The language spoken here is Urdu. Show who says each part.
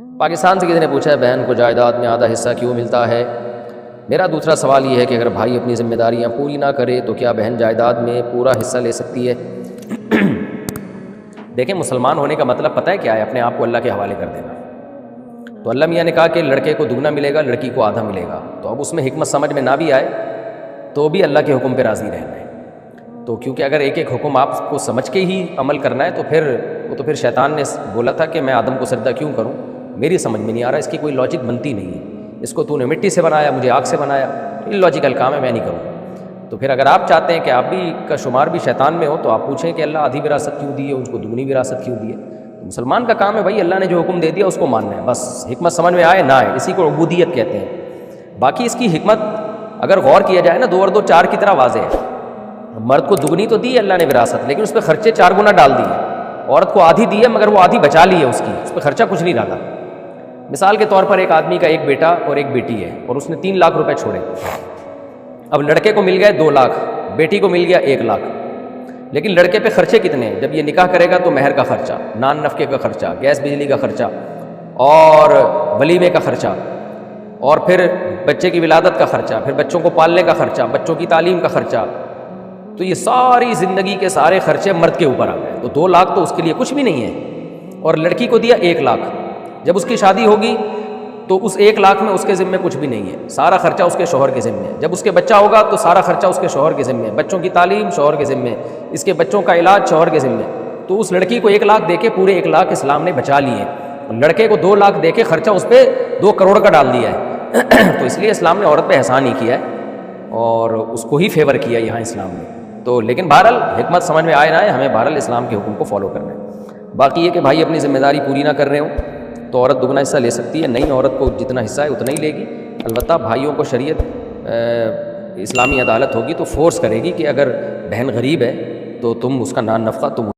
Speaker 1: پاکستان سے کسی نے پوچھا ہے بہن کو جائیداد میں آدھا حصہ کیوں ملتا ہے؟ میرا دوسرا سوال یہ ہے کہ اگر بھائی اپنی ذمہ داریاں پوری نہ کرے تو کیا بہن جائیداد میں پورا حصہ لے سکتی ہے؟ دیکھیں، مسلمان ہونے کا مطلب پتہ ہے کیا ہے؟ اپنے آپ کو اللہ کے حوالے کر دینا۔ تو اللہ میاں نے کہا کہ لڑکے کو دگنا ملے گا، لڑکی کو آدھا ملے گا۔ تو اب اس میں حکمت سمجھ میں نہ بھی آئے تو بھی اللہ کے حکم پہ راضی رہنا ہے۔ تو کیونکہ اگر ایک ایک حکم آپ کو سمجھ کے ہی عمل کرنا ہے تو پھر شیطان نے بولا تھا کہ میں آدم کو سجدہ کیوں کروں؟ میری سمجھ میں نہیں آ رہا، اس کی کوئی لاجک بنتی نہیں ہے، اس کو تو نے مٹی سے بنایا، مجھے آگ سے بنایا، یہ لاجیکل کام ہے، میں نہیں کروں۔ تو پھر اگر آپ چاہتے ہیں کہ آپ بھی کا شمار بھی شیطان میں ہو تو آپ پوچھیں کہ اللہ آدھی وراثت کیوں دی ہے، اس کو دگنی وراثت کیوں دی ہے؟ مسلمان کا کام ہے بھائی اللہ نے جو حکم دے دیا اس کو ماننا ہے، بس حکمت سمجھ میں آئے نہ آئے، اسی کو عبودیت کہتے ہیں۔ باقی اس کی حکمت اگر غور کیا جائے نا، 2 اور 2 4 کی طرح واضح ہے۔ مرد کو دگنی تو دی اللہ نے وراثت، لیکن اس پہ خرچے 4 گنا ڈال دیے۔ عورت کو آدھی دی ہے مگر وہ آدھی بچا لی ہے، اس پہ خرچہ کچھ نہیں ڈالا۔ مثال کے طور پر ایک آدمی کا ایک بیٹا اور ایک بیٹی ہے اور اس نے 3 لاکھ روپے چھوڑے۔ اب لڑکے کو مل گئے 2 لاکھ، بیٹی کو مل گیا 1 لاکھ، لیکن لڑکے پہ خرچے کتنے ہیں؟ جب یہ نکاح کرے گا تو مہر کا خرچہ، نان نفقے کا خرچہ، گیس بجلی کا خرچہ اور ولیمے کا خرچہ، اور پھر بچے کی ولادت کا خرچہ، پھر بچوں کو پالنے کا خرچہ، بچوں کی تعلیم کا خرچہ۔ تو یہ ساری زندگی کے سارے خرچے مرد کے اوپر آ گئے۔ تو 2 لاکھ تو اس کے لیے کچھ بھی نہیں ہے، اور لڑکی کو دیا 1 لاکھ۔ جب اس کی شادی ہوگی تو اس 1 لاکھ میں اس کے ذمے کچھ بھی نہیں ہے، سارا خرچہ اس کے شوہر کے ذمے ہے۔ جب اس کے بچہ ہوگا تو سارا خرچہ اس کے شوہر کے ذمے ہے، بچوں کی تعلیم شوہر کے ذمے، اس کے بچوں کا علاج شوہر کے ذمے۔ تو اس لڑکی کو 1 لاکھ دے کے پورے 1 لاکھ اسلام نے بچا لیے، اور لڑکے کو 2 لاکھ دے کے خرچہ اس پہ 2 کروڑ کا ڈال دیا ہے۔ تو اس لیے اسلام نے عورت پہ احسان ہی کیا ہے اور اس کو ہی فیور کیا یہاں اسلام نے۔ تو لیکن بہرحال حکمت سمجھ میں آئے نہ آئے، ہمیں بہرحال اسلام کے حکم کو فالو کرنا ہے۔ باقی یہ کہ بھائی اپنی ذمہ داری پوری نہ کر رہے ہوں تو عورت دگنا حصہ لے سکتی ہے، نئی عورت کو جتنا حصہ ہے اتنا ہی لے گی۔ البتہ بھائیوں کو شریعت اسلامی عدالت ہوگی تو فورس کرے گی کہ اگر بہن غریب ہے تو تم اس کا نان نفقہ تم